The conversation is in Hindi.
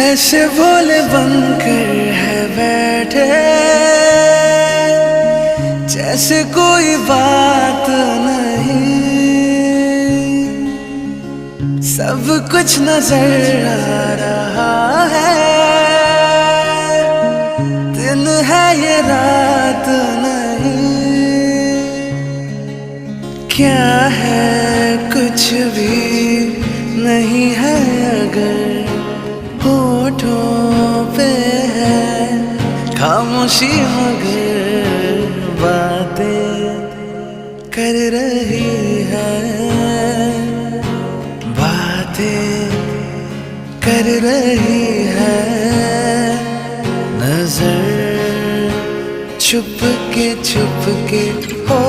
ऐसे भोले बनकर है बैठे, जैसे कोई बात नहीं। सब कुछ नजर आ रहा है, दिन है ये रात नहीं। क्या है कुछ भी नहीं है अगर होठों पे है खामोशी, मगर बातें कर रही है, बातें कर रही है। नजर छुप के हो